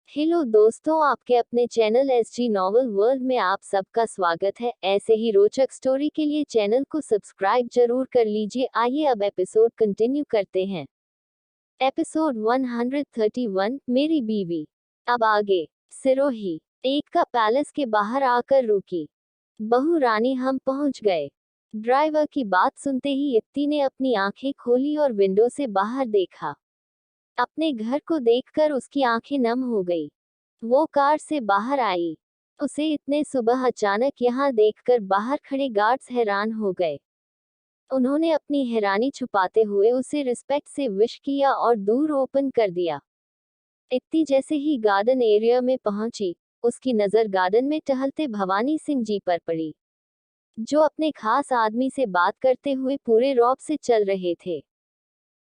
Hello दोस्तों, आपके अपने चैनल एसजी नॉवल वर्ल्ड में आप सबका स्वागत है। ऐसे ही रोचक स्टोरी के लिए चैनल को सब्सक्राइब जरूर कर लीजिए। आइए अब एपिसोड कंटिन्यू करते हैं। एपिसोड 131, मेरी बीवी। अब आगे। सिरोही एक का पैलेस के बाहर आकर रुकी। बहू रानी, हम पहुंच गए। ड्राइवर की बात सुनते ही इत्ती ने अपनी आंखें खोली और विंडो से बाहर देखा। अपने घर को देखकर उसकी आंखें नम हो गई। वो कार से बाहर आई। उसे इतने सुबह अचानक यहाँ देखकर बाहर खड़े गार्ड्स हैरान हो गए। उन्होंने अपनी हैरानी छुपाते हुए उसे रिस्पेक्ट से विश किया और दूर ओपन कर दिया। इत्ती जैसे ही गार्डन एरिया में पहुंची, उसकी नजर गार्डन में टहलते भवानी सिंह जी पर पड़ी, जो अपने खास आदमी से बात करते हुए पूरे रौब से चल रहे थे।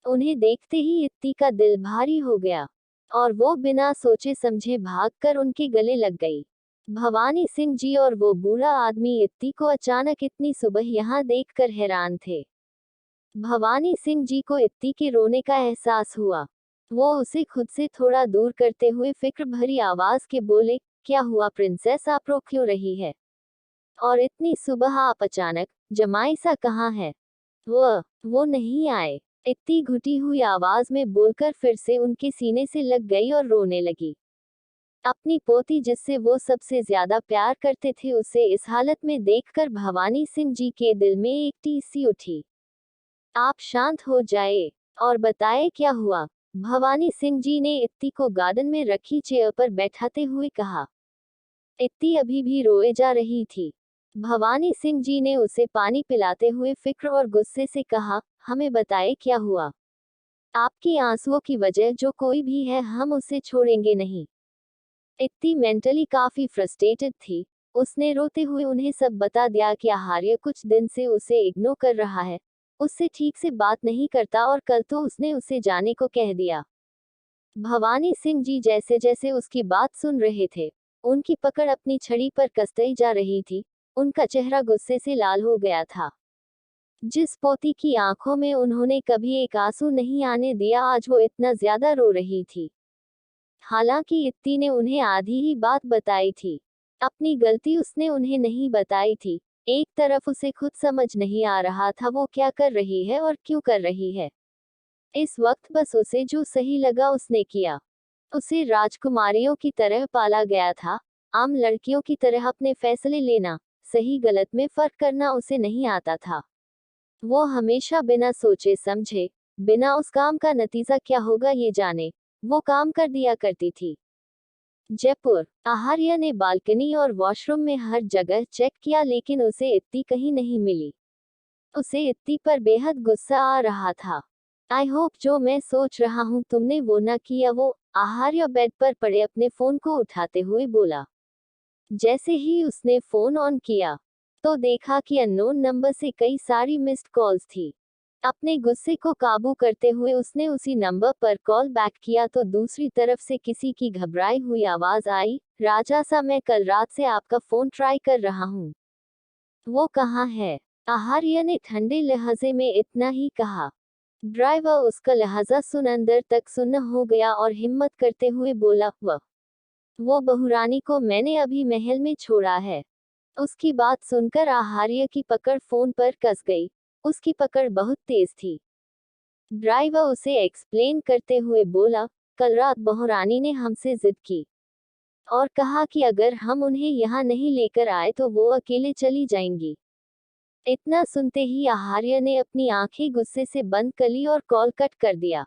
उन्हें देखते ही इत्ती का दिल भारी हो गया और वो बिना सोचे समझे भागकर उनके गले लग गई। भवानी सिंह जी और वो बूढ़ा आदमी इत्ती को अचानक इतनी सुबह यहाँ देखकर हैरान थे। भवानी सिंह जी को इत्ती के रोने का एहसास हुआ। वो उसे खुद से थोड़ा दूर करते हुए फिक्र भरी आवाज के बोले, क्या हुआ प्रिंसेस, आप रो क्यों रही है? और इतनी सुबह आप अचानक, जमाई सा कहाँ है? वो नहीं आए। इत्ती घुटी हुई आवाज में बोलकर फिर से उनके सीने से लग गई और रोने लगी। अपनी पोती जिससे वो सबसे ज्यादा प्यार करते थे, उसे इस हालत में देखकर भवानी सिंह जी के दिल में एक टीस सी उठी। आप शांत हो जाए और बताए क्या हुआ? भवानी सिंह जी ने इत्ती को गार्डन में रखी चेयर पर बैठाते हुए कहा। इत्ती अभी भी रोए जा रही थी। भवानी सिंह जी ने उसे पानी पिलाते हुए फिक्र और गुस्से से कहा, हमें बताए क्या हुआ? आपकी आंसुओं की वजह जो कोई भी है, हम उसे छोड़ेंगे नहीं। इत्ती मेंटली काफी फ्रस्ट्रेटेड थी। उसने रोते हुए उन्हें सब बता दिया कि आहार्य कुछ दिन से उसे इग्नोर कर रहा है, उससे ठीक से बात नहीं करता और कल तो उसने उसे जाने को कह दिया। भवानी सिंह जी जैसे जैसे उसकी बात सुन रहे थे, उनकी पकड़ अपनी छड़ी पर कसती जा रही थी। उनका चेहरा गुस्से से लाल हो गया था। जिस पोती की आंखों में उन्होंने कभी एक आंसू नहीं आने दिया, आज वो इतना ज्यादा रो रही थी। हालांकि इत्ती ने उन्हें आधी ही बात बताई थी। अपनी गलती उसने उन्हें नहीं बताई थी। एक तरफ उसे खुद समझ नहीं आ रहा था वो क्या कर रही है और क्यों कर रही है। इस वक्त बस उसे जो सही लगा उसने किया। उसे राजकुमारियों की तरह पाला गया था। आम लड़कियों की तरह अपने फैसले लेना, सही गलत में फर्क करना उसे नहीं आता था। वो हमेशा बिना सोचे समझे, बिना उस काम का नतीजा क्या होगा ये जाने, वो काम कर दिया करती थी। जयपुर। आहार्य ने बालकनी और वॉशरूम में हर जगह चेक किया, लेकिन उसे इत्ती कहीं नहीं मिली। उसे इत्ती पर बेहद गुस्सा आ रहा था। आई होप जो मैं सोच रहा हूँ तुमने वो ना किया, वो आहार्य बेड पर पड़े अपने फोन को उठाते हुए बोला। जैसे ही उसने फोन ऑन किया, तो देखा कि अननोन नंबर से कई सारी मिस्ड कॉल्स थी। अपने गुस्से को काबू करते हुए उसने उसी नंबर पर कॉल बैक किया, तो दूसरी तरफ से किसी की घबराई हुई आवाज आई, राजा सा, मैं कल रात से आपका फोन ट्राई कर रहा हूँ। वो कहाँ है? आहार्य ने ठंडे लहजे में इतना ही कहा। ड्राइवर उसका लहजा सुन अंदर तक सुन्न हो गया और हिम्मत करते हुए बोला, वो बहुरानी को मैंने अभी महल में छोड़ा है। उसकी बात सुनकर आहार्य की पकड़ फोन पर कस गई। उसकी पकड़ बहुत तेज थी। ड्राइवर उसे एक्सप्लेन करते हुए बोला, कल रात बहुरानी ने हमसे जिद की और कहा कि अगर हम उन्हें यहाँ नहीं लेकर आए तो वो अकेले चली जाएंगी। इतना सुनते ही आहार्य ने अपनी आंखें गुस्से से बंद कर ली और कॉल कट कर दिया।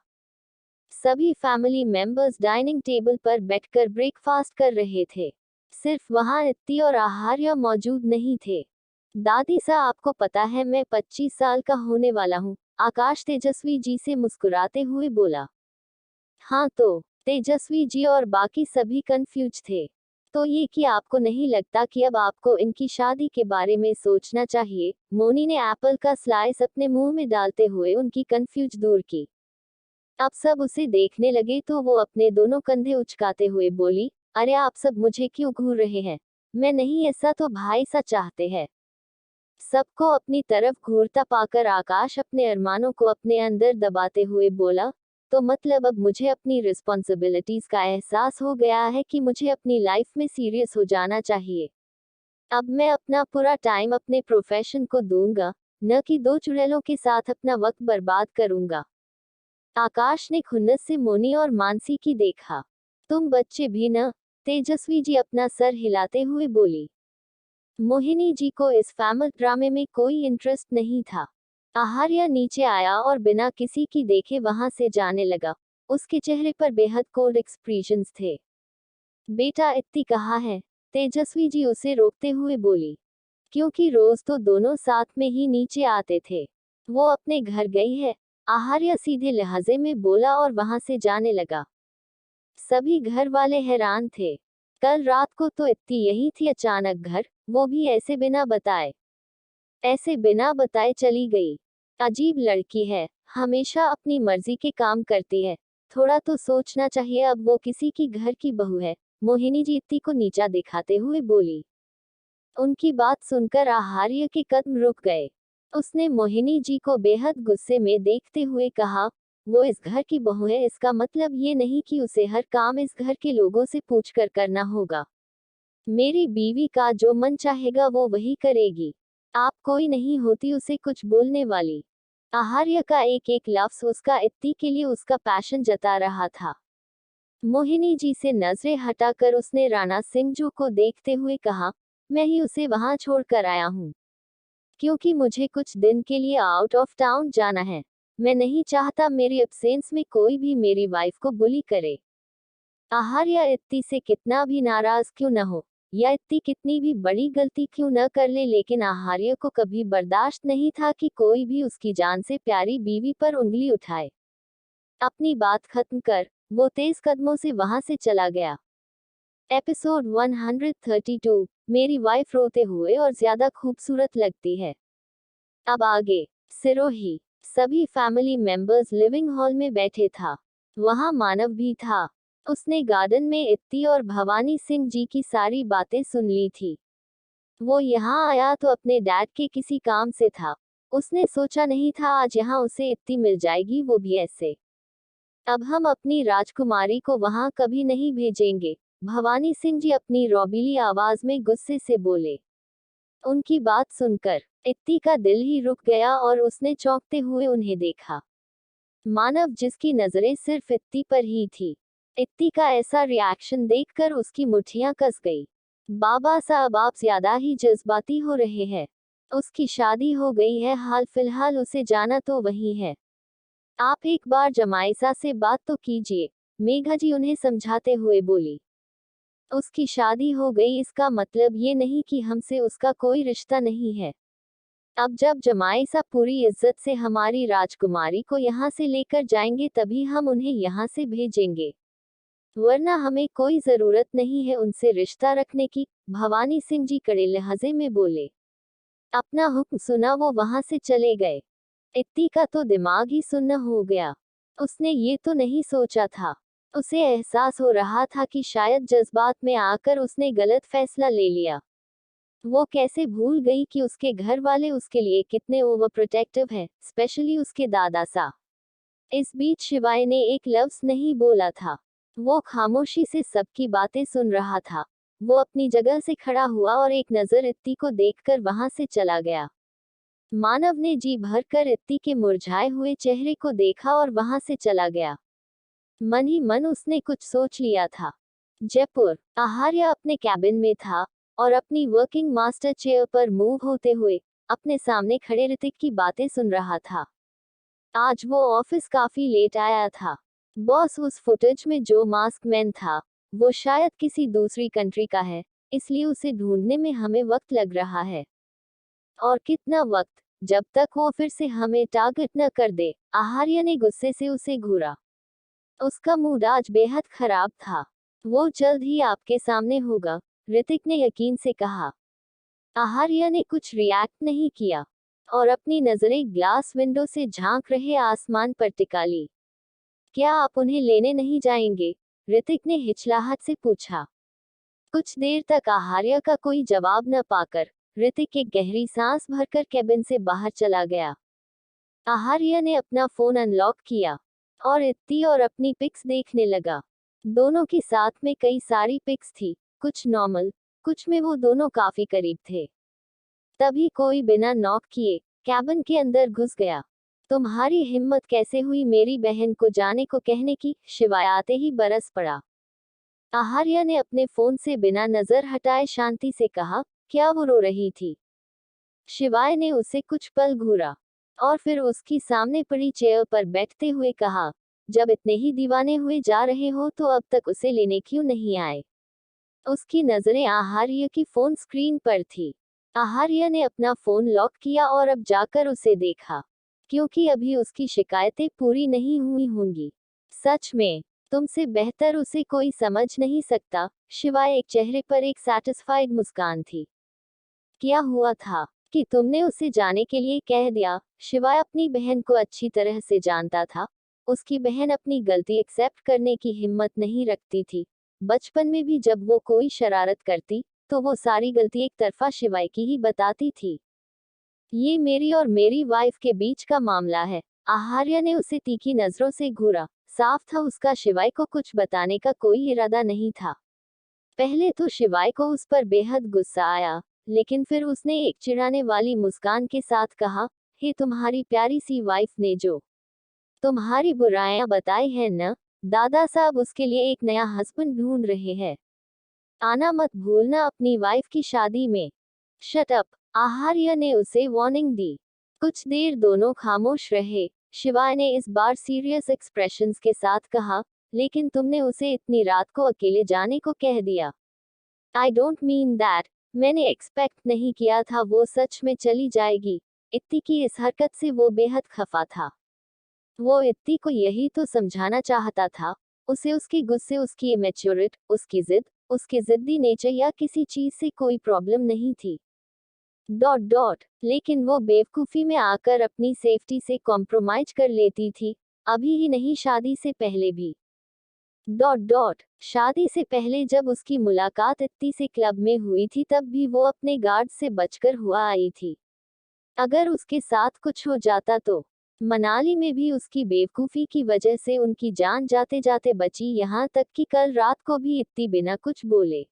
सभी फैमिली मेंबर्स डाइनिंग टेबल पर बैठकर ब्रेकफास्ट कर रहे थे। सिर्फ वहां इत्ती और आहार्य मौजूद नहीं थे। दादी सा, आपको पता है मैं 25 साल का होने वाला हूँ, आकाश तेजस्वी जी से मुस्कुराते हुए बोला। हाँ, तो तेजस्वी जी और बाकी सभी कंफ्यूज थे। तो ये कि आपको नहीं लगता कि अब आपको इनकी शादी के बारे में सोचना चाहिए? मोनी ने एप्पल का स्लाइस अपने मुंह में डालते हुए उनकी कंफ्यूज दूर की। अब सब उसे देखने लगे तो वो अपने दोनों कंधे उचकाते हुए बोली, अरे आप सब मुझे क्यों घूर रहे हैं? मैं नहीं, ऐसा तो भाई सा चाहते हैं। सबको अपनी तरफ घूरता पाकर आकाश अपने अरमानों को अपने अंदर दबाते हुए बोला, तो मतलब अब मुझे अपनी रिस्पॉन्सिबिलिटीज का एहसास हो गया है कि मुझे अपनी लाइफ में सीरियस हो जाना चाहिए। अब मैं अपना पूरा टाइम अपने प्रोफेशन को दूंगा, न कि दो चुड़ैलों के साथ अपना वक्त बर्बाद करूंगा। आकाश ने खुन्नस से मोनी और मानसी की देखा। तुम बच्चे भी न? तेजस्वी जी अपना सर हिलाते हुए बोली। मोहिनी जी को इस फैमिली ड्रामे में कोई इंटरेस्ट नहीं था। आहार्य नीचे आया और बिना किसी की देखे वहां से जाने लगा। उसके चेहरे पर बेहद कोल्ड एक्सप्रेशंस थे। बेटा इत्ती कहाँ है? तेजस्वी जी उसे रोकते हुए बोली। क्योंकि रोज तो दोनों साथ में ही नीचे आते थे। वो अपने घर गई है, आहार्य सीधे लहजे में बोला और वहां से जाने लगा। सभी घर वाले हैरान थे। कल रात को तो इत्ती यही थी, अचानक घर, वो भी ऐसे बिना बताए। ऐसे बिना बताए चली गई। अजीब लड़की है, हमेशा अपनी मर्जी के काम करती है। थोड़ा तो सोचना चाहिए, अब वो किसी की घर की बहू है। मोहिनी जी इत्ती को नीचा दिखाते हुए बोली। उनकी बात सुनकर आहार्य के कदम रुक गए। उसने मोहिनी जी को बेहद गुस्से में देखते हुए कहा, वो इस घर की बहू है, इसका मतलब ये नहीं कि उसे हर काम इस घर के लोगों से पूछकर करना होगा। मेरी बीवी का जो मन चाहेगा वो वही करेगी। आप कोई नहीं होती उसे कुछ बोलने वाली। आहार्य का एक एक लफ्ज उसका इत्ती के लिए उसका पैशन जता रहा था। मोहिनी जी से नजरें हटाकर उसने राणा सिंह को देखते हुए कहा, मैं ही उसे वहां छोड़कर आया हूँ, क्योंकि मुझे कुछ दिन के लिए आउट ऑफ टाउन जाना है। मैं नहीं चाहता मेरी एब्सेंस में कोई भी मेरी वाइफ को बुली करे। आहार्य इत्ती से कितना भी नाराज क्यों न हो, या इत्ती कितनी भी बड़ी गलती क्यों न कर ले, लेकिन आहार्य को कभी बर्दाश्त नहीं था कि कोई भी उसकी जान से प्यारी बीवी पर उंगली उठाए। अपनी बात खत्म कर वो तेज कदमों से वहां से चला गया। एपिसोड 132, मेरी वाइफ रोते हुए और ज्यादा खूबसूरत लगती है। अब आगे। सिरोही। सभी फैमिली मेंबर्स लिविंग हॉल में बैठे था। वहां मानव भी था। उसने गार्डन में इत्ती और भवानी सिंह जी की सारी बातें सुन ली थी। वो यहाँ आया तो अपने डैड के किसी काम से था। उसने सोचा नहीं था आज यहाँ उसे इत्ती मिल जाएगी, वो भी ऐसे। अब हम अपनी राजकुमारी को वहां कभी नहीं भेजेंगे, भवानी सिंह जी अपनी रौबीली आवाज में गुस्से से बोले। उनकी बात सुनकर इत्ती का दिल ही रुक गया और उसने चौंकते हुए उन्हें देखा। मानव जिसकी नजरें सिर्फ इत्ती पर ही थी। इत्ती का ऐसा रिएक्शन देखकर उसकी मुठ्ठियां कस गई। बाबा साहब आप ज्यादा ही जज्बाती हो रहे हैं। उसकी शादी हो गई है, हाल फिलहाल उसे जाना तो वही है। आप एक बार जमाइसा से बात तो कीजिए, मेघा जी उन्हें समझाते हुए बोली। उसकी शादी हो गई इसका मतलब ये नहीं कि हमसे उसका कोई रिश्ता नहीं है। अब जब जमाइसा पूरी इज्जत से हमारी राजकुमारी को यहाँ से लेकर जाएंगे तभी हम उन्हें यहाँ से भेजेंगे, वरना हमें कोई जरूरत नहीं है उनसे रिश्ता रखने की, भवानी सिंह जी कड़े लहजे में बोले। अपना हुक्म सुना वो वहां से चले गए। इत्ती का तो दिमाग ही सुन्न हो गया। उसने ये तो नहीं सोचा था। उसे एहसास हो रहा था कि शायद जज्बात में आकर उसने गलत फैसला ले लिया। वो कैसे भूल गई कि उसके घर वाले उसके लिए कितने ओवर प्रोटेक्टिव हैं, स्पेशली उसके दादा सा। इस बीच शिवाय ने एक लफ्ज नहीं बोला था। वो खामोशी से सबकी बातें सुन रहा था। वो अपनी जगह से खड़ा हुआ और एक नजर इत्ती को देखकर वहां से चला गया। मानव ने जी भरकर इत्ती के मुरझाए हुए चेहरे को देखा और वहां से चला गया। मन ही मन उसने कुछ सोच लिया था। जयपुर। आहार्य अपने कैबिन में था और अपनी वर्किंग मास्टर चेयर पर मूव होते हुए अपने सामने खड़े ऋतिक की बातें सुन रहा था। आज वो ऑफिस काफी लेट आया था। बॉस उस फुटेज में जो मास्क मैन था वो शायद किसी दूसरी कंट्री का है, इसलिए उसे ढूंढने में हमें वक्त लग रहा है। और कितना वक्त, जब तक वो फिर से हमें टारगेट न कर दे। आहार्य ने गुस्से से उसे घूरा। उसका मूड आज बेहद खराब था। वो जल्द ही आपके सामने होगा, ऋतिक ने यकीन से कहा। आहार्य ने कुछ रिएक्ट नहीं किया और अपनी नजरें ग्लास विंडो से झांक रहे आसमान पर टिका ली। क्या आप उन्हें लेने नहीं जाएंगे? ऋतिक ने हिचलाहट से पूछा। कुछ देर तक आहार्य का कोई जवाब न पाकर ऋतिक एक गहरी सांस भरकर कैबिन से बाहर चला गया। आहार्य ने अपना फोन अनलॉक किया और इत्ती और अपनी पिक्स देखने लगा। दोनों की साथ में कई सारी पिक्स थी, कुछ नॉर्मल, कुछ में वो दोनों काफी करीब थे। तभी कोई बिना नॉक किए कैबिन के अंदर घुस गया। तुम्हारी हिम्मत कैसे हुई मेरी बहन को जाने को कहने की? शिवाय आते ही बरस पड़ा। आहार्य ने अपने फोन से बिना नजर हटाए शांति से कहा, क्या वो रो रही थी? शिवाय ने उसे कुछ पल घूरा और फिर उसकी सामने पड़ी चेयर पर बैठते हुए कहा, जब इतने ही दीवाने हुए जा रहे हो तो अब तक उसे लेने क्यों नहीं आए? उसकी नजरें आहार्य की फोन स्क्रीन पर थी। आहार्य ने अपना फोन लॉक किया और अब जाकर उसे देखा, क्योंकि अभी उसकी शिकायतें पूरी नहीं हुई होंगी। सच में तुमसे बेहतर उसे कोई समझ नहीं सकता। शिवाय एक चेहरे पर एक सैटिस्फाइड मुस्कान थी। क्या हुआ था कि तुमने उसे जाने के लिए कह दिया? शिवाय अपनी बहन को अच्छी तरह से जानता था। उसकी बहन अपनी गलती एक्सेप्ट करने की हिम्मत नहीं रखती थी। बचपन में भी जब वो कोई शरारत करती तो वो सारी गलती एक तरफा शिवाय की ही बताती थी। ये मेरी और मेरी वाइफ के बीच का मामला है। आहार्य ने उसे तीखी नजरों से घूरा। साफ था उसका शिवाय को कुछ बताने का कोई इरादा नहीं था। पहले तो शिवाय को उस पर बेहद गुस्सा आया, लेकिन फिर उसने एक चिढ़ाने वाली मुस्कान के साथ कहा, हे तुम्हारी प्यारी सी वाइफ ने जो तुम्हारी बुराइयां बताई है न, दादा साहब उसके लिए एक नया हस्बैंड ढूंढ रहे हैं। आना मत भूलना अपनी वाइफ की शादी में। शट अप, आहार्य ने उसे वार्निंग दी। कुछ देर दोनों खामोश रहे। शिवाय ने इस बार सीरियस एक्सप्रेशंस के साथ कहा, लेकिन तुमने उसे इतनी रात को अकेले जाने को कह दिया। I don't mean that. मैंने एक्सपेक्ट नहीं किया था वो सच में चली जाएगी। इत्ती की इस हरकत से वो बेहद खफा था। वो इत्ती को यही तो समझाना चाहता था। उसे उसके गुस्से, उसकी इमेच्योरिटी, उसकी जिद, उसके जिद्दी नेचर या किसी चीज से कोई प्रॉब्लम नहीं थी। डॉट डॉट लेकिन वो बेवकूफी में आकर अपनी सेफ्टी से कॉम्प्रोमाइज कर लेती थी। अभी ही नहीं, शादी से पहले भी। डॉट डॉट शादी से पहले जब उसकी मुलाकात इत्ती से क्लब में हुई थी तब भी वो अपने गार्ड से बचकर हुआ आई थी। अगर उसके साथ कुछ हो जाता तो? मनाली में भी उसकी बेवकूफी की वजह से उनकी जान जाते जाते बची, यहाँ तक कि कल रात को भी इत्ती बिना कुछ बोले,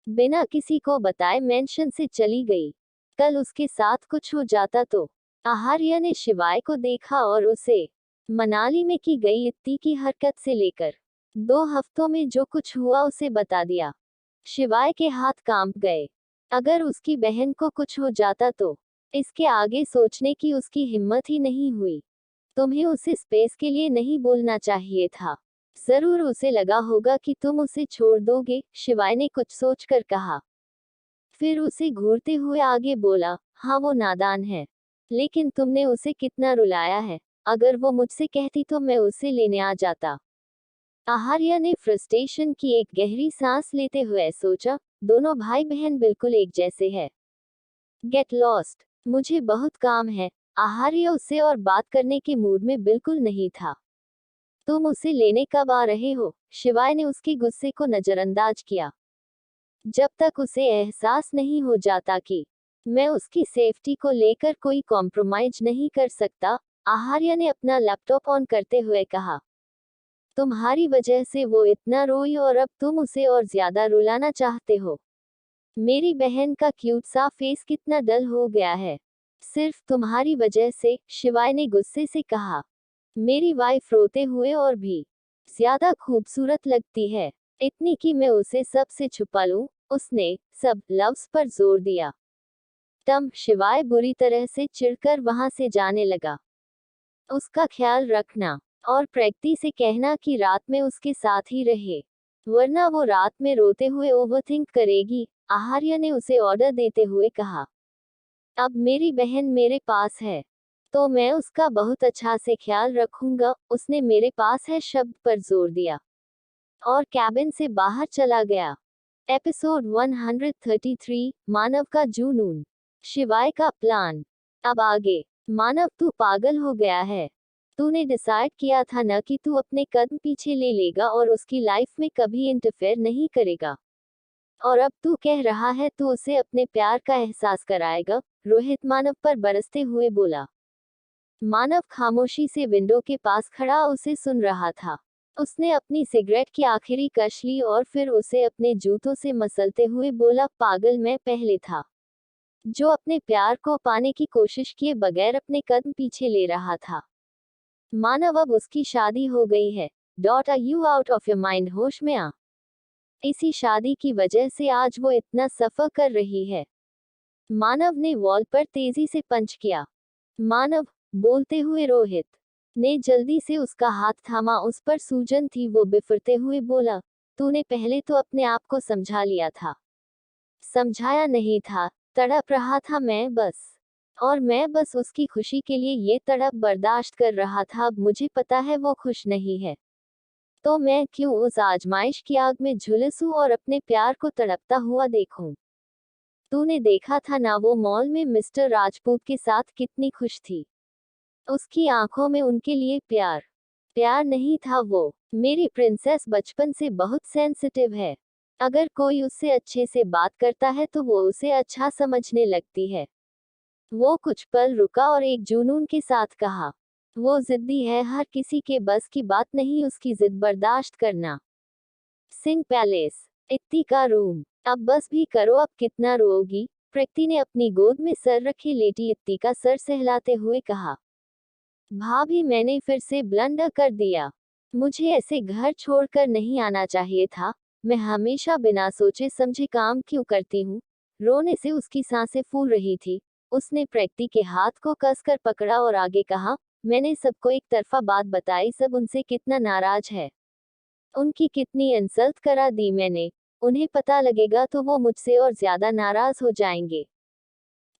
बिना किसी को बताए मेंशन से चली गई। कल उसके साथ कुछ हो जाता तो? आहार्य ने शिवाय को देखा और उसे मनाली में की गई इत्ती की हरकत से लेकर 2 हफ्तों में जो कुछ हुआ उसे बता दिया। शिवाय के हाथ कांप गए। अगर उसकी बहन को कुछ हो जाता तो? इसके आगे सोचने की उसकी हिम्मत ही नहीं हुई। तुम्हें उसे स्पेस के लिए नहीं बोलना चाहिए था। जरूर उसे लगा होगा कि तुम उसे छोड़ दोगे, शिवाय ने कुछ सोचकर कहा। फिर उसे घूरते हुए आगे बोला, हाँ वो नादान है, लेकिन तुमने उसे कितना रुलाया है। अगर वो मुझसे कहती तो मैं उसे लेने आ जाता। आहार्य ने फ्रस्ट्रेशन की एक गहरी सांस लेते हुए सोचा, दोनों भाई बहन बिल्कुल एक जैसे हैं। गेट लॉस्ट, मुझे बहुत काम है। आहार्य उससे और बात करने के मूड में बिल्कुल नहीं था। तुम उसे लेने कब आ रहे हो? शिवाय ने उसके गुस्से को नजरअंदाज किया। जब तक उसे एहसास नहीं हो जाता कि मैं उसकी सेफ्टी को लेकर कोई कॉम्प्रोमाइज नहीं कर सकता। आहार्य ने अपना लैपटॉप ऑन करते हुए कहा, तुम्हारी वजह से वो इतना रोई और अब तुम उसे और ज्यादा रुलाना चाहते हो। मेरी बहन का क्यूट सा फेस कितना डल हो गया है, सिर्फ तुम्हारी वजह से, शिवाय ने गुस्से से कहा। मेरी वाइफ रोते हुए और भी ज्यादा खूबसूरत लगती है, इतनी कि मैं उसे सबसे छुपा लूं। उसने सब लफ्ज पर जोर दिया। तब शिवाय बुरी तरह से चिढ़कर वहां से जाने लगा। उसका ख्याल रखना और प्रकृति से कहना कि रात में उसके साथ ही रहे, वरना वो रात में रोते हुए ओवरथिंक करेगी। आहार्य ने उसे ऑर्डर देते हुए कहा। अब मेरी बहन मेरे पास है तो मैं उसका बहुत अच्छा से ख्याल रखूंगा। उसने मेरे पास है शब्द पर जोर दिया और कैबिन से बाहर चला गया। एपिसोड 133, मानव का जुनून। शिवाय का प्लान। अब आगे। मानव, तू पागल हो गया है। तूने डिसाइड किया था न कि तू अपने कदम पीछे ले लेगा और उसकी लाइफ में कभी इंटरफेयर नहीं करेगा, और अब तू कह रहा है तू उसे अपने प्यार का एहसास कराएगा। रोहित मानव पर बरसते हुए बोला। मानव खामोशी से विंडो के पास खड़ा उसे सुन रहा था। उसने अपनी सिगरेट की आखिरी कश ली और फिर उसे अपने जूतों से मसलते हुए बोला, पागल, मैं पहले था जो अपने प्यार को पाने की कोशिश किए बगैर अपने कदम पीछे ले रहा था। मानव, अब उसकी शादी हो गई है। Are you out of your mind? होश में आ। इसी शादी की वजह से आज वो इतना सफर कर रही है। मानव ने वॉल पर तेजी से पंच किया। मानव, बोलते हुए रोहित ने जल्दी से उसका हाथ थामा। उस पर सूजन थी। वो बिफरते हुए बोला, तूने पहले तो अपने आप को समझा लिया था। समझाया नहीं था, तड़प रहा था मैं बस। और मैं बस उसकी खुशी के लिए ये तड़प बर्दाश्त कर रहा था। अब मुझे पता है वो खुश नहीं है, तो मैं क्यों उस आजमाइश की आग में झुलसूं और अपने प्यार को तड़पता हुआ देखूं। तूने देखा था ना वो मॉल में मिस्टर राजपूत के साथ कितनी खुश थी। उसकी आंखों में उनके लिए प्यार प्यार नहीं था। वो मेरी प्रिंसेस बचपन से बहुत सेंसिटिव है। अगर कोई उससे अच्छे से बात करता है तो वो उसे अच्छा समझने लगती है। वो कुछ पल रुका और एक जुनून के साथ कहा, वो जिद्दी है, हर किसी के बस की बात नहीं उसकी जिद बर्दाश्त करना। सिंह पैलेस, इत्ती का रूम। अब बस भी करो, अब कितना रोओगी? प्रकृति ने अपनी गोद में सर रखे लेटी इत्ती का सर सहलाते हुए कहा, भाभी, मैंने फिर से ब्लंडर कर दिया। मुझे ऐसे घर छोड़कर नहीं आना चाहिए था। मैं हमेशा बिना सोचे समझे काम क्यों करती हूँ। रोने से उसकी सांसें फूल रही थी। उसने प्रकृति के हाथ को कसकर पकड़ा और आगे कहा, मैंने सबको एक तरफा बात बताई, सब उनसे कितना नाराज है, उनकी कितनी इंसल्ट करा दी मैंने। उन्हें पता लगेगा तो वो मुझसे और ज्यादा नाराज हो जाएंगे।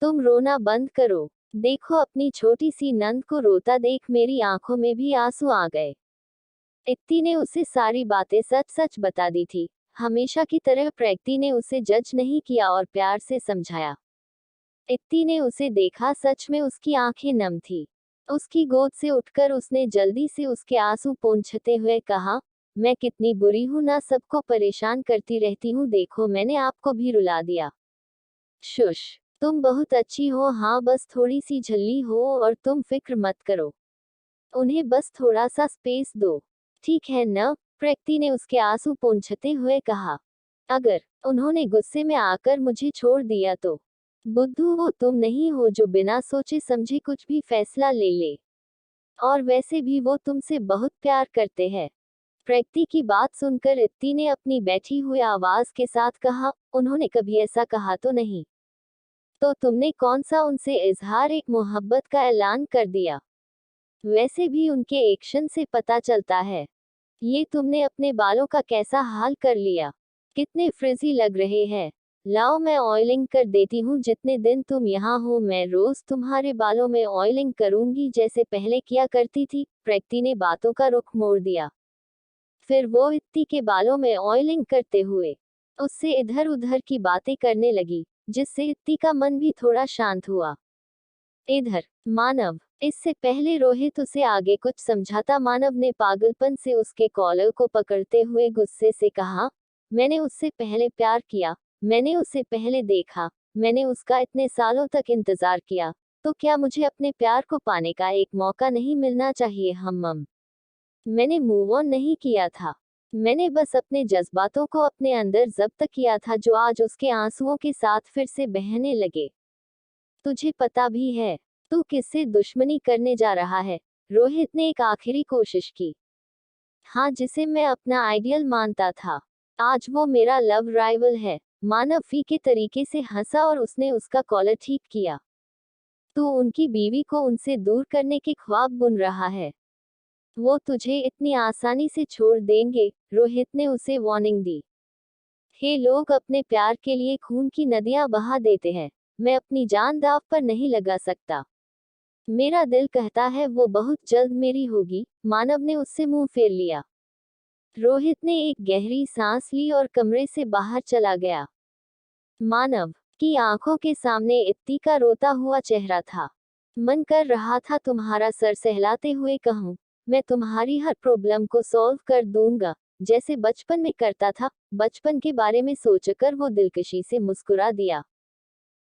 तुम रोना बंद करो। देखो अपनी छोटी सी नंद को रोता देख मेरी आंखों में भी आंसू आ गए। इत्ती ने उसे सारी बातें सच सच बता दी थी। हमेशा की तरह प्रकृति ने उसे जज नहीं किया और प्यार से समझाया। इत्ती ने उसे देखा, सच में उसकी आंखें नम थी। उसकी गोद से उठकर उसने जल्दी से उसके आंसू पोंछते हुए कहा, मैं कितनी बुरी हूं ना, सबको परेशान करती रहती हूँ, देखो मैंने आपको भी रुला दिया। शुश, तुम बहुत अच्छी हो, हाँ बस थोड़ी सी झल्ली हो और तुम फिक्र मत करो। उन्हें बस थोड़ा सा स्पेस दो। ठीक है न? प्रकृति ने उसके आंसू पोंछते हुए कहा, अगर उन्होंने गुस्से में आकर मुझे छोड़ दिया तो? बुद्धू वो तुम नहीं हो जो बिना सोचे समझे कुछ भी फैसला ले ले। और वैसे भी वो तुमसे बहुत प्यार करते हैं। प्रकृति की बात सुनकर इत्ती ने अपनी बैठी हुई आवाज के साथ कहा, उन्होंने कभी ऐसा कहा तो नहीं। तो तुमने कौन सा उनसे इजहार एक मोहब्बत का ऐलान कर दिया? वैसे भी उनके एक्शन से पता चलता है। ये तुमने अपने बालों का कैसा हाल कर लिया? कितने फ्रिजी लग रहे हैं। लाओ मैं ऑयलिंग कर देती हूँ, जितने दिन तुम यहाँ हो मैं रोज तुम्हारे बालों में ऑयलिंग करूंगी जैसे पहले किया करती थी। प्रकृति ने बातों का रुख मोड़ दिया। फिर वो इत्ती के बालों में ऑयलिंग करते हुए उससे इधर उधर की बातें करने लगी, जिससे इत्ती का मन भी थोड़ा शांत हुआ। इधर मानव, इससे पहले रोहित उसे आगे कुछ समझाता, मानव ने पागलपन से उसके कॉलर को पकड़ते हुए गुस्से से कहा, मैंने उससे पहले प्यार किया, मैंने उसे पहले देखा, मैंने उसका इतने सालों तक इंतजार किया, तो क्या मुझे अपने प्यार को पाने का एक मौका नहीं मिलना चाहिए? मैंने मूव ऑन नहीं किया था। मैंने बस अपने जज्बातों को अपने अंदर जब्त किया था, जो आज उसके आंसुओं के साथ फिर से बहने लगे। तुझे पता भी है तू किससे दुश्मनी करने जा रहा है? रोहित ने एक आखिरी कोशिश की। हाँ, जिसे मैं अपना आइडियल मानता था, आज वो मेरा लव राइवल है। मानव फीके तरीके से हंसा और उसने उसका कॉलर ठीक किया। तू उनकी बीवी को उनसे दूर करने के ख्वाब बुन रहा है। वो तुझे इतनी आसानी से छोड़ देंगे? रोहित ने उसे वार्निंग दी। हे लोग अपने प्यार के लिए खून की नदियां बहा देते हैं, मैं अपनी जान दांव पर नहीं लगा सकता। मेरा दिल कहता है वो बहुत जल्द मेरी होगी। मानव ने उससे मुंह फेर लिया। रोहित ने एक गहरी सांस ली और कमरे से बाहर चला गया। मानव की आंखों के सामने इत्ती का रोता हुआ चेहरा था। मन कर रहा था तुम्हारा सर सहलाते हुए कहूं, मैं तुम्हारी हर प्रॉब्लम को सॉल्व कर दूंगा, जैसे बचपन में करता था। बचपन के बारे में सोचकर वो दिलकशी से मुस्कुरा दिया।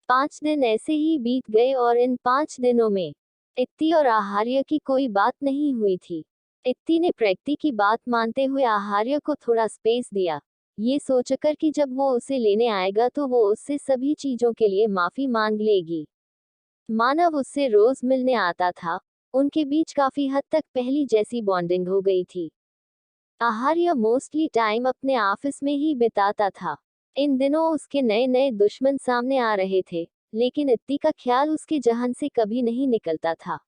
5 दिन ऐसे ही बीत गए और इन 5 दिनों में इत्ती और आहार्य की कोई बात नहीं हुई थी। इत्ती ने प्रकृति की बात मानते हुए आहार्य को थोड़ा स्पेस दिया, ये सोचकर कि जब वो उसे लेने आएगा तो वो उससे सभी चीजों के लिए माफी मांग लेगी। मानव उससे रोज मिलने आता था, उनके बीच काफी हद तक पहली जैसी बॉन्डिंग हो गई थी। आहार्य मोस्टली टाइम अपने ऑफिस में ही बिताता था। इन दिनों उसके नए नए दुश्मन सामने आ रहे थे, लेकिन इत्ती का ख्याल उसके जहन से कभी नहीं निकलता था।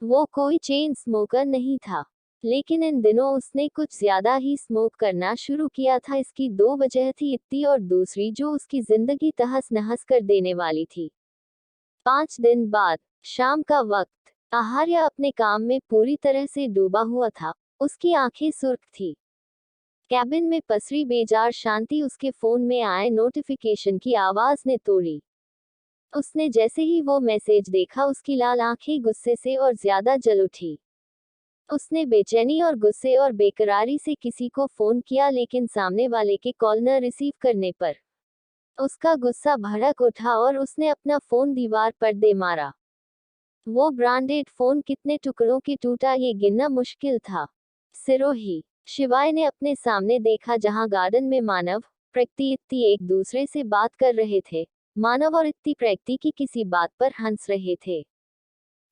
वो कोई चेन स्मोकर नहीं था, लेकिन इन दिनों उसने कुछ ज्यादा ही स्मोक करना शुरू किया था। इसकी दो वजह थी, इत्ती और दूसरी जो उसकी जिंदगी तहस नहस कर देने वाली थी। 5 दिन बाद, शाम का वक्त, आहार्य अपने काम में पूरी तरह से डूबा हुआ था। उसकी आंखें सुर्ख थी। कैबिन में पसरी बेजार शांति उसके फोन में आए नोटिफिकेशन की आवाज ने तोड़ी। उसने जैसे ही वो मैसेज देखा उसकी लाल आंखें गुस्से से और ज्यादा जल उठी। उसने बेचैनी और गुस्से और बेकरारी से किसी को फोन किया, लेकिन सामने वाले के कॉल न रिसीव करने पर उसका गुस्सा भड़क उठा और उसने अपना फोन दीवार पर दे मारा। वो ब्रांडेड फोन कितने टुकड़ों के टूटा ये गिनना मुश्किल था। सिरोही शिवाय ने अपने सामने देखा, जहां गार्डन में मानव, प्रकृति, इत्ती एक दूसरे से बात कर रहे थे। मानव और इत्ती प्रकृति की किसी बात पर हंस रहे थे।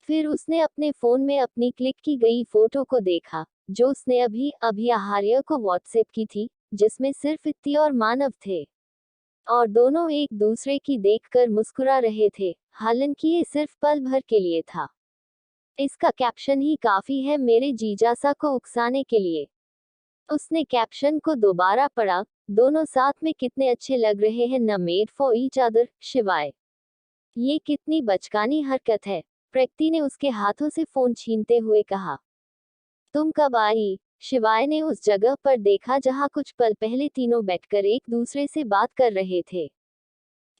फिर उसने अपने फोन में अपनी क्लिक की गई फोटो को देखा, जो उसने अभी अभी आहार्य को व्हाट्सएप की थी, जिसमें सिर्फ इत्ती और मानव थे। और दोनों एक दूसरे की देखकर मुस्कुरा रहे थे, हालांकि ये सिर्फ पल भर के लिए था। इसका कैप्शन ही काफी है मेरे जीजासा को उकसाने के लिए। उसने कैप्शन को दोबारा पढ़ा, दोनों साथ में कितने अच्छे लग रहे हैं, न मेड फॉर ईच अदर, शिवाय। ये कितनी बचकानी हरकत है, प्रकृति ने उसके हाथों से फोन छीनते हुए कहा। तुम कब आई? शिवाय ने उस जगह पर देखा जहां कुछ पल पहले तीनों बैठकर एक दूसरे से बात कर रहे थे।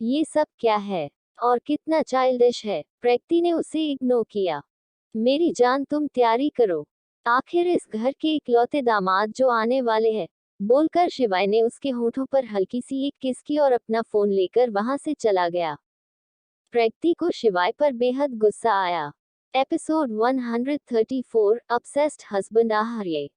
ये सब क्या है? और कितना चाइल्डिश है। प्रकृति ने उसे इग्नोर किया। मेरी जान, तुम तैयारी करो, आखिर इस घर के इकलौते दामाद जो आने वाले हैं, बोलकर शिवाय ने उसके होठों पर हल्की सी एक किस की और अपना फोन लेकर वहां से चला गया। प्रकृति को शिवाय पर बेहद गुस्सा आया। Episode 134, obsessed husband Aaharya.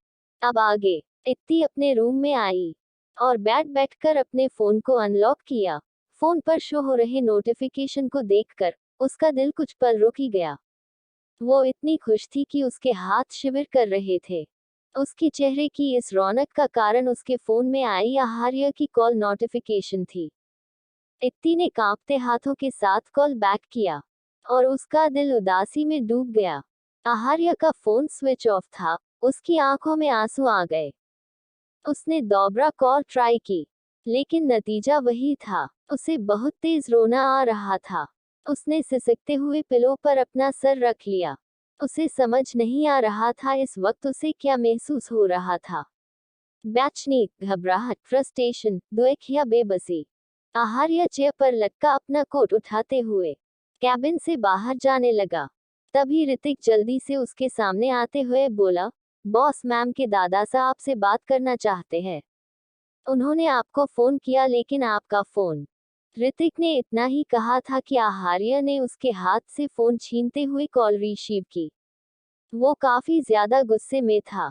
अब आगे, इत्ती अपने रूम में आई और बैठकर अपने फोन को अनलॉक किया। फोन पर शो हो रहे नोटिफिकेशन को देखकर उसका दिल कुछ पल रुक ही गया। वो इतनी खुश थी कि उसके हाथ शिविर कर रहे थे। उसके चेहरे की इस रौनक का कारण उसके फोन में आई आहार्य की कॉल नोटिफिकेशन थी। इत्ती ने कांपते हाथों के साथ कॉल बैक किया और उसका दिल उदासी में डूब गया। आहार्य का फोन स्विच ऑफ था, उसकी आंखों में आंसू आ गए। उसने दोबारा कॉल ट्राई की, लेकिन नतीजा वही था, उसे बहुत तेज रोना आ रहा था। उसने सिसकते हुए पिलो पर अपना सर रख लिया। उसे समझ नहीं आ रहा था इस वक्त उसे क्या महसूस हो रहा था। बेचैनी, घबराहट, फ्रस्ट्रेशन, दुख या बेबसी। आहार्य चेयर पर लटका अपना कोट उठाते हुए कैबिन से बाहर जाने लगा। तभी ऋतिक जल्दी से उसके सामने आते हुए बोला, बॉस मैम के दादा साहब से बात करना चाहते हैं। उन्होंने आपको फोन किया, लेकिन आपका फोन। ऋतिक ने इतना ही कहा था कि आहार्य ने उसके हाथ से फोन छीनते हुए कॉल रिसीव की। वो काफी ज्यादा गुस्से में था।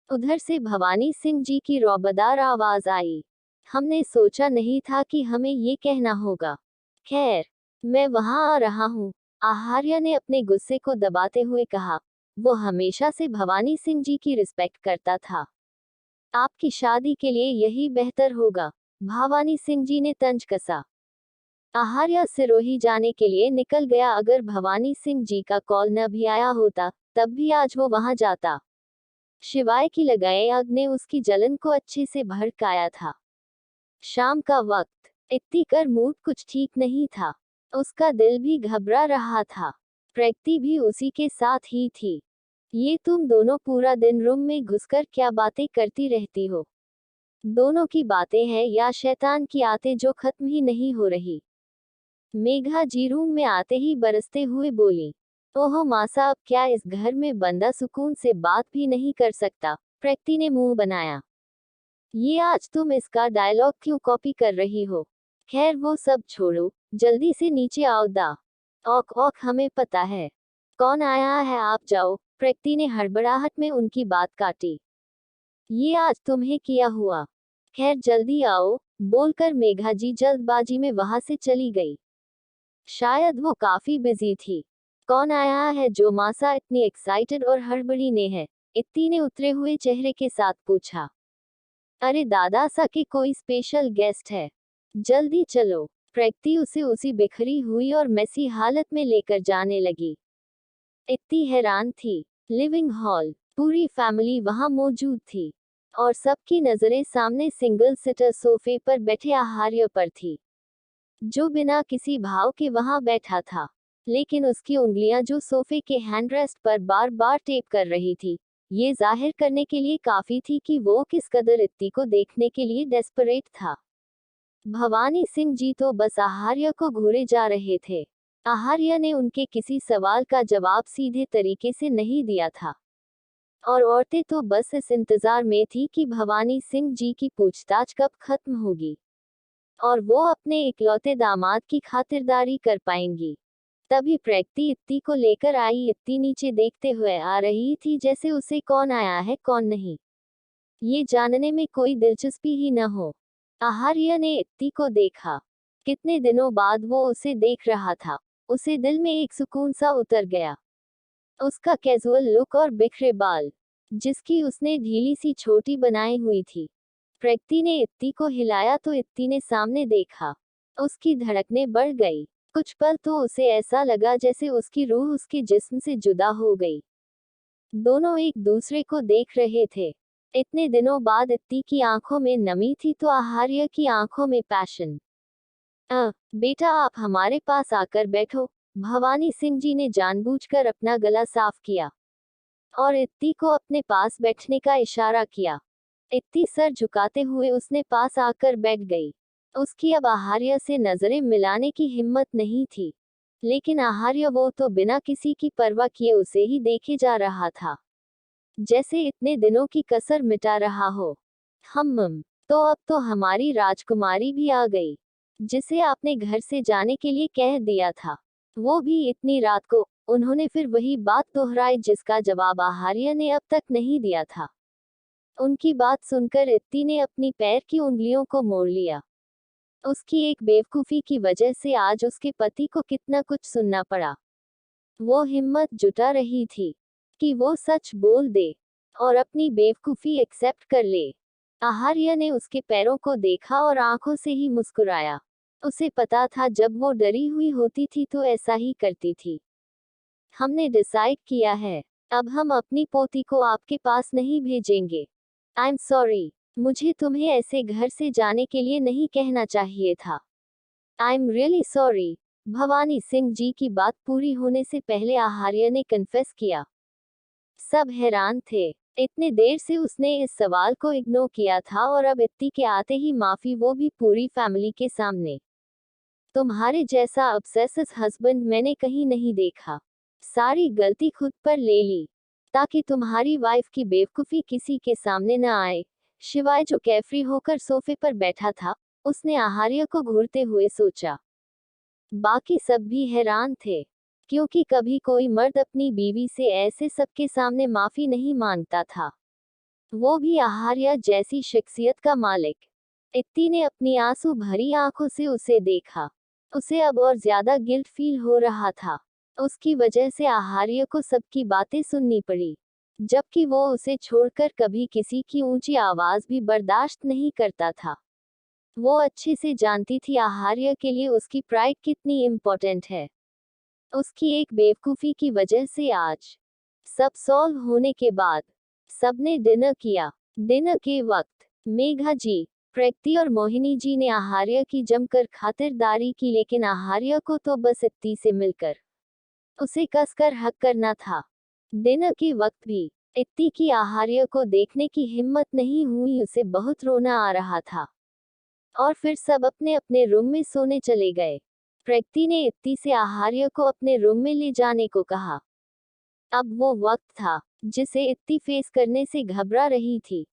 उधर से भवानी सिंह जी की रौबदार आवाज आई। हमने सोचा नहीं था कि हमें ये कहना होगा। खैर, मैं वहां आ रहा हूँ, आहार्य ने अपने गुस्से को दबाते हुए कहा। वो हमेशा से भवानी सिंह जी की रिस्पेक्ट करता था। आपकी शादी के लिए यही बेहतर होगा, भवानी सिंह जी ने तंज कसा। आहार्य सिरोही जाने के लिए निकल गया। अगर भवानी सिंह जी का कॉल न भी आया होता, तब भी आज वो वहां जाता। शिवाय की लगाए आग ने उसकी जलन को अच्छे से भड़काया था। शाम का वक्त, इत्ती कर मूड कुछ ठीक नहीं था। उसका दिल भी घबरा रहा था। प्रकृति भी उसी के साथ ही थी। ये तुम दोनों पूरा दिन रूम में घुसकर क्या बातें करती रहती हो? दोनों की बातें हैं या शैतान की आते जो खत्म ही नहीं हो रही? मेघा जी रूम में आते ही बरसते हुए बोली। ओहो मासा, अब क्या इस घर में बंदा सुकून से बात भी नहीं कर सकता? प्रकृति ने मुंह बनाया। ये आज तुम इसका डायलॉग क्यों कॉपी कर रही हो? खैर वो सब छोड़ो, जल्दी से नीचे आओ दा। औक औक, हमें पता है। कौन आया है, आप जाओ। प्रकृति ने हड़बड़ाहट में उनकी बात काटी। ये आज तुम्हें किया हुआ। खैर जल्दी आओ, बोलकर मेघा जी जल्दबाजी में वहां से चली गई। शायद वो काफी बिजी थी। कौन आया है, जो मासा इतनी एक्साइटेड और हड़बड़ी ने है? इत्ती ने उतरे हुए चेहरे के साथ पूछा। अरे दादा सा के कोई स्पेशल गेस्ट है, जल्दी चलो। प्रकृति उसे उसी बिखरी हुई और मेसी हालत में लेकर जाने लगी। इत्ती हैरान थी। लिविंग हॉल, पूरी फैमिली वहां मौजूद थी और सबकी नजरें सामने सिंगल सिटर सोफे पर बैठे आहार्य पर थी, जो बिना किसी भाव के वहां बैठा था। लेकिन उसकी उंगलियां जो सोफे के हैंडरेस्ट पर बार बार टेप कर रही थी, ये जाहिर करने के लिए काफी थी कि वो किस कदर इत्ती को देखने के लिए डेस्परेट था। भवानी सिंह जी तो बस आहार्य को घूरे जा रहे थे। आहार्य ने उनके किसी सवाल का जवाब सीधे तरीके से नहीं दिया था और औरतें तो बस इस इंतजार में थी कि भवानी सिंह जी की पूछताछ कब खत्म होगी और वो अपने इकलौते दामाद की खातिरदारी कर पाएंगी। तभी प्रकृति इत्ती को लेकर आई। इत्ती नीचे देखते हुए आ रही थी, जैसे उसे कौन आया है कौन नहीं, ये जानने में कोई दिलचस्पी ही न हो। आहार्य ने इत्ती को देखा। कितने दिनों बाद वो उसे देख रहा था। उसे दिल में एक सुकून सा उतर गया। उसका कैजुअल लुक और बिखरे बाल, जिसकी उसने ढीली सी छोटी बनाई हुई थी। प्रकृति ने इत्ती को हिलाया तो इत्ती ने सामने देखा। उसकी धड़कनें बढ़ गई। कुछ पल तो उसे ऐसा लगा जैसे उसकी रूह उसके जिस्म से जुदा हो गई। दोनों एक दूसरे को देख रहे थे। इतने दिनों बाद इत्ती की आंखों में नमी थी तो आहार्य की आंखों में पैशन। बेटा आप हमारे पास आकर बैठो। भवानी सिंह जी ने जानबूझकर अपना गला साफ किया और इत्ती को अपने पास बैठने का इशारा किया। इत्ती सर झुकाते हुए उसने पास आकर बैठ गई। उसकी अब आहार्य से नजरें मिलाने की हिम्मत नहीं थी, लेकिन आहार्य वो तो बिना किसी की परवाह किए उसे ही देखे जा रहा था, जैसे इतने दिनों की कसर मिटा रहा हो। तो अब तो हमारी राजकुमारी भी आ गई, जिसे आपने घर से जाने के लिए कह दिया था, वो भी इतनी रात को। उन्होंने फिर वही बात दोहराई जिसका जवाब आहार्य ने अब तक नहीं दिया था। उनकी बात सुनकर इत्ती ने अपनी पैर की उंगलियों को मोड़ लिया। उसकी एक बेवकूफी की वजह से आज उसके पति को कितना कुछ सुनना पड़ा। वो हिम्मत जुटा रही थी कि वो सच बोल दे और अपनी बेवकूफी एक्सेप्ट कर ले। आहार्य ने उसके पैरों को देखा और आंखों से ही मुस्कुराया। उसे पता था जब वो डरी हुई होती थी तो ऐसा ही करती थी। हमने डिसाइड किया है, अब हम अपनी पोती को आपके पास नहीं भेजेंगे। आई एम सॉरी, मुझे तुम्हें ऐसे घर से जाने के लिए नहीं कहना चाहिए था। I am really sorry. Bhavani Singh ji की बात पूरी होने से पहले आहार्य ने कन्फेस किया। सब हैरान थे। इतने देर से उसने इस सवाल को इग्नोर किया था और अब इत्ती के आते ही माफी, वो भी पूरी फैमिली के सामने। तुम्हारे जैसा ऑब्सेसिव हस्बैंड मैंने कहीं नहीं देखा। सारी गलती खुद पर ले ली ताकि तुम्हारी वाइफ की बेवकूफी किसी के सामने न आए। शिवाय जो कैफरी होकर सोफे पर बैठा था, उसने आहार्य को घूरते हुए सोचा। बाकी सब भी हैरान थे, क्योंकि कभी कोई मर्द अपनी बीवी से ऐसे सबके सामने माफी नहीं मांगता था, वो भी आहार्य जैसी शख्सियत का मालिक। इत्ती ने अपनी आंसू भरी आंखों से उसे देखा। उसे अब और ज्यादा गिल्ट फील हो रहा था। उसकी वजह से आहार्य को सबकी बातें सुननी पड़ी, जबकि वो उसे छोड़कर कभी किसी की ऊंची आवाज भी बर्दाश्त नहीं करता था। वो अच्छे से जानती थी आहार्य के लिए उसकी प्राइड कितनी इम्पोर्टेंट है। उसकी एक बेवकूफी की वजह से आज सब सॉल्व होने के बाद सबने डिनर किया। डिनर के वक्त मेघा जी, प्रकृति और मोहिनी जी ने आहार्य की जमकर खातिरदारी की, लेकिन आहार्य को तो बस इत्ती से मिलकर उसे कसकर हक करना था। डिनर के वक्त भी इत्ती की आहार्य को देखने की हिम्मत नहीं हुई। उसे बहुत रोना आ रहा था और फिर सब अपने अपने रूम में सोने चले गए। प्रकृति ने इत्ती से आहार्य को अपने रूम में ले जाने को कहा। अब वो वक्त था जिसे इत्ती फेस करने से घबरा रही थी।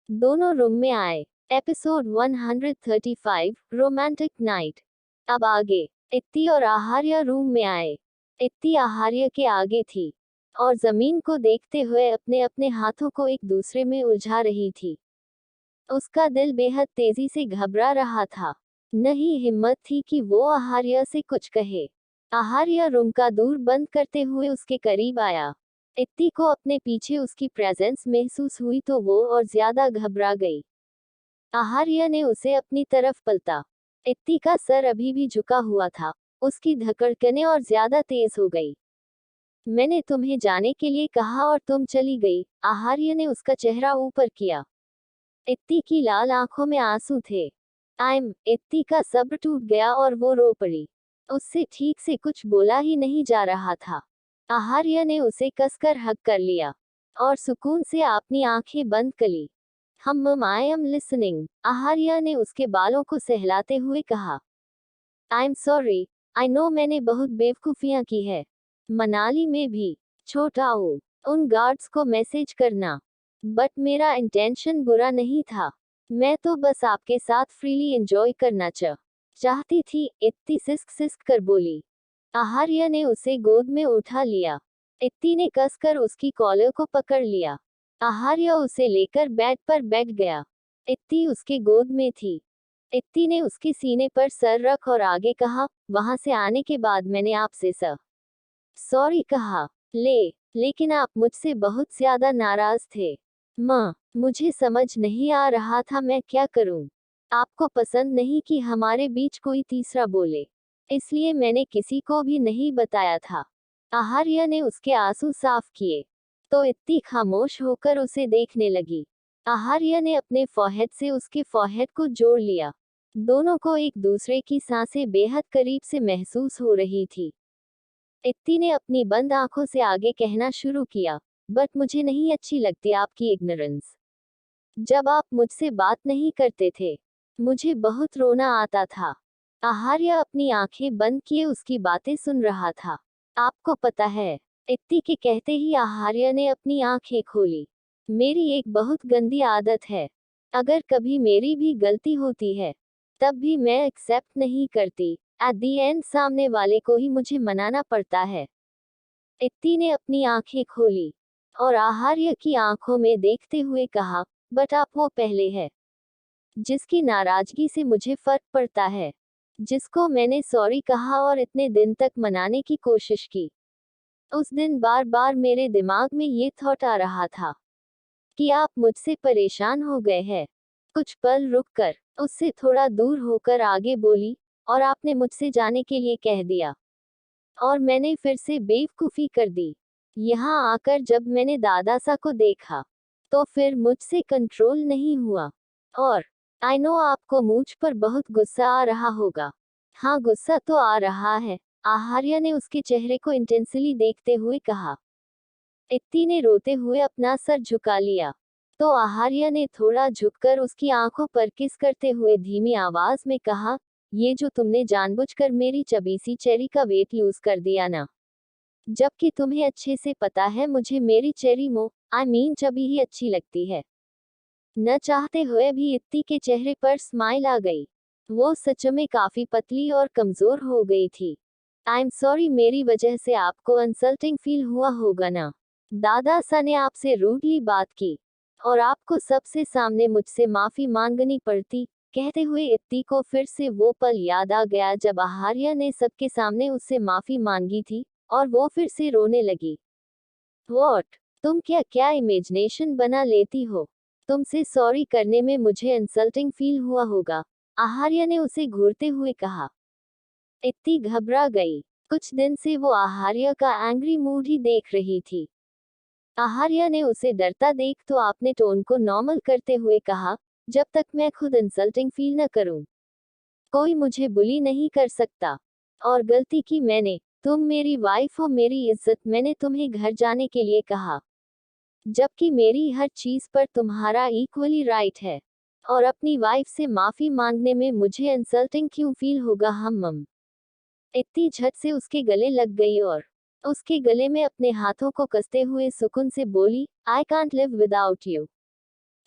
दोनों रूम में आए। Episode 135, romantic night. अब आगे इत्ती और आहार्य रूम में आए। इत्ती आहार्य के आगे थी और जमीन को देखते हुए अपने अपने हाथों को एक दूसरे में उलझा रही थी। उसका दिल बेहद तेजी से घबरा रहा था। नहीं हिम्मत थी कि वो आहार्य से कुछ कहे। आहार्य रूम का दूर बंद करते हुए उसके करीब आया। इत्ती को अपने पीछे उसकी प्रेजेंस महसूस हुई तो वो और ज्यादा घबरा गई। आहार्य ने उसे अपनी तरफ पलटा। इत्ती का सर अभी भी झुका हुआ था। उसकी धड़कनें और ज्यादा तेज हो गई। मैंने तुम्हें जाने के लिए कहा और तुम चली गई। आहार्य ने उसका चेहरा ऊपर किया। इत्ती की लाल आंखों में आंसू थे। इत्ती का सब्र टूट गया और वो रो पड़ी। उससे ठीक से कुछ बोला ही नहीं जा रहा था। आहार्य ने उसे कसकर हग कर लिया और सुकून से अपनी आंखें बंद कर ली। आई एम लिसनिंग, आहार्य ने उसके बालों को सहलाते हुए कहा। I am sorry, I know मैंने बहुत बेवकूफियां की है। मनाली में भी। छोटा ओ, उन गार्ड्स को मैसेज करना। बट मेरा इंटेंशन बुरा नहीं था। मैं तो बस आपके साथ फ्रीली एंजॉय करना चाहती थी। इत्ती सिसक सिसक कर बोली। आहार्य ने उसे गोद में उठा लिया। इत्ती ने कसकर उसकी कॉलर को पकड़ लिया। आहार्य उसे लेकर बेड पर बैठ गया। इत्ती उसके गोद में थी। इत्ती ने उसके सीने पर सर रख और आगे कहा, वहां से आने के बाद मैंने आपसे सॉरी कहा। लेकिन आप मुझसे बहुत ज्यादा नाराज थे। माँ, मुझे समझ नहीं आ रहा था मैं क्या करूं। आपको पसंद नहीं कि हमारे बीच कोई तीसरा बोले, इसलिए मैंने किसी को भी नहीं बताया था। आहार्य ने उसके आंसू साफ किए तो इत्ती खामोश होकर उसे देखने लगी। आहार्य ने अपने फोरहेड से उसके फोरहेड को जोड़ लिया। दोनों को एक दूसरे की सांसें बेहद करीब से महसूस हो रही थी। इत्ती ने अपनी बंद आंखों से आगे कहना शुरू किया, बट मुझे नहीं अच्छी लगती आपकी इग्नोरेंस। जब आप मुझसे बात नहीं करते थे, मुझे बहुत रोना आता था। आहार्य अपनी आंखें बंद किए उसकी बातें सुन रहा था। आपको पता है, इत्ती के कहते ही आहार्य ने अपनी आंखें खोली। मेरी एक बहुत गंदी आदत है। अगर कभी मेरी भी गलती होती है, तब भी मैं एक्सेप्ट नहीं करती। एट दी एंड सामने वाले को ही मुझे मनाना पड़ता है। इत्ती ने अपनी आंखें खोली और आहार्य की आंखों में देखते हुए कहा, बट आप वो पहले है जिसकी नाराजगी से मुझे फर्क पड़ता है, जिसको मैंने सॉरी कहा और इतने दिन तक मनाने की कोशिश की। उस दिन बार बार मेरे दिमाग में ये थॉट आ रहा था कि आप मुझसे परेशान हो गए हैं। कुछ पल रुककर उससे थोड़ा दूर होकर आगे बोली, और आपने मुझसे जाने के लिए कह दिया और मैंने फिर से बेवकूफी कर दी। यहाँ आकर जब मैंने दादासा को देखा तो फिर मुझसे कंट्रोल नहीं हुआ। और आई नो आपको मुझ पर बहुत गुस्सा आ रहा होगा। हाँ, गुस्सा तो आ रहा है, आहार्य ने उसके चेहरे को इंटेंसली देखते हुए कहा। इत्ती ने रोते हुए अपना सर झुका लिया तो आहार्य ने थोड़ा झुककर उसकी आंखों पर किस करते हुए धीमी आवाज में कहा, ये जो तुमने जानबूझकर मेरी चबी सी चेरी का वेट लूज कर दिया ना, जबकि तुम्हें अच्छे से पता है मुझे मेरी चेरी चबी ही अच्छी लगती है। न चाहते हुए भी इत्ती के चेहरे पर स्माइल आ गई। वो सच में काफी पतली और कमजोर हो गई थी। आई एम सॉरी, मेरी वजह से आपको इंसल्टिंग फील हुआ होगा ना। दादासा ने आपसे रूडली बात की और आपको सबसे सामने मुझसे माफी मांगनी पड़ती। कहते हुए इत्ती को फिर से वो पल याद आ गया जब आहार्य ने सबके सामने उससे माफी मांगी थी और वो फिर से रोने लगी। वॉट, तुम क्या क्या इमेजिनेशन बना लेती हो। तुमसे सॉरी करने में मुझे इंसल्टिंग फील हुआ होगा, आहार्य ने उसे घूरते हुए कहा। इत्ती घबरा गई। कुछ दिन से वो आहार्य का एंग्री मूड ही देख रही थी। आहार्य ने उसे डरता देख तो आपने टोन को नॉर्मल करते हुए कहा, जब तक मैं खुद इंसल्टिंग फील न करूं, कोई मुझे बुली नहीं कर सकता। और गलती की मैंने। तुम मेरी वाइफ हो, मेरी इज्जत। मैंने तुम्हें घर जाने के लिए कहा, जबकि मेरी हर चीज पर तुम्हारा इक्वली राइट है। और अपनी वाइफ से माफी मांगने में मुझे इंसल्टिंग क्यों फील होगा। हम इत्ती झट से उसके गले लग गई और उसके गले में अपने हाथों को कसते हुए सुकून से बोली, I can't live without you.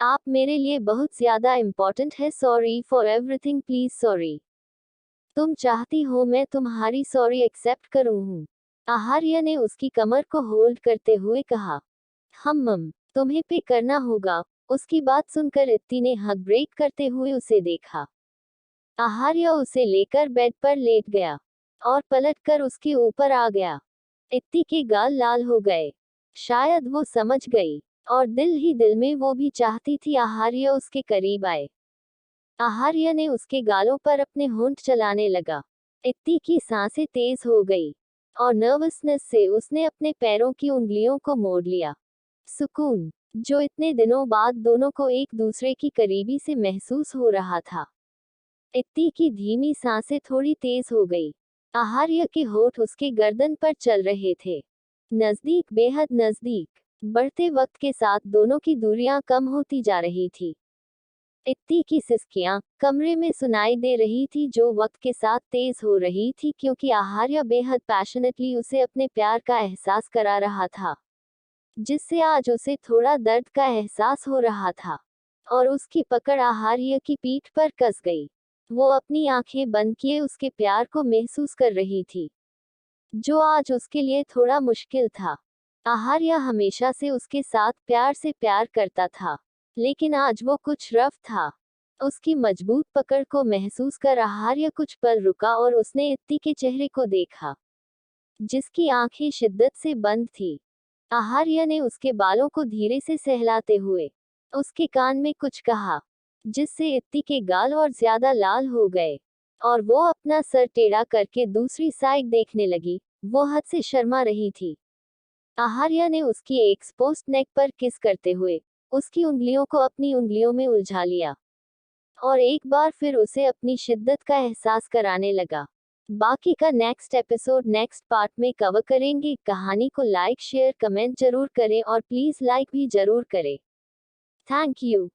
आप मेरे लिए बहुत ज्यादा इम्पोर्टेंट है। Sorry for everything, please sorry. तुम चाहती हो मैं तुम्हारी सॉरी एक्सेप्ट करूं हूं। आहार्य ने उसकी कमर को होल्ड करते हुए कहा, तुम्हें पे करना होगा। उसकी बात सुनकर इत्ती ने हक ब्रेक करते हुए उसे देखा। आहार्य उसे लेकर बेड पर लेट गया और पलटकर उसके ऊपर आ गया। इत्ती के गाल लाल हो गए। शायद वो समझ गई और दिल ही दिल में वो भी चाहती थी आहार्य उसके करीब आए। आहार्य ने उसके गालों पर अपने होंठ चलाने लगा। इत्ती की सांसें तेज हो गई और नर्वसनेस से उसने अपने पैरों की उंगलियों को मोड़ लिया। सुकून, जो इतने दिनों बाद दोनों को एक दूसरे की करीबी से महसूस हो रहा था। इत्ती की धीमी सांसें थोड़ी तेज हो गई। आहार्य के होठ उसके गर्दन पर चल रहे थे। नजदीक, बेहद नजदीक। बढ़ते वक्त के साथ दोनों की दूरियां कम होती जा रही थी। इत्ती की सिसकियां कमरे में सुनाई दे रही थी, जो वक्त के साथ तेज हो रही थी क्योंकि आहार्य बेहद पैशनेटली उसे अपने प्यार का एहसास करा रहा था, जिससे आज उसे थोड़ा दर्द का एहसास हो रहा था। और उसकी पकड़ आहार्य की पीठ पर कस गई। वो अपनी आंखें बंद किए उसके प्यार को महसूस कर रही थी, जो आज उसके लिए थोड़ा मुश्किल था। आहार्य हमेशा से उसके साथ प्यार से प्यार करता था, लेकिन आज वो कुछ रफ था। उसकी मजबूत पकड़ को महसूस कर आहार्य कुछ पल रुका और उसने इत्ती के चेहरे को देखा, जिसकी आंखें शिद्दत से बंद थी। आहार्य ने उसके बालों को धीरे से सहलाते हुए उसके कान में कुछ कहा, जिससे इत्ती के गाल और ज्यादा लाल हो गए और वो अपना सर टेढ़ा करके दूसरी साइड देखने लगी। वो हद से शर्मा रही थी। आहार्य ने उसकी एक्सपोज्ड नेक पर किस करते हुए उसकी उंगलियों को अपनी उंगलियों में उलझा लिया और एक बार फिर उसे अपनी शिद्दत का एहसास कराने लगा। बाकी का नेक्स्ट एपिसोड नेक्स्ट पार्ट में कवर करेंगे। कहानी को लाइक, शेयर, कमेंट जरूर करें और प्लीज लाइक भी जरूर करें। Thank you.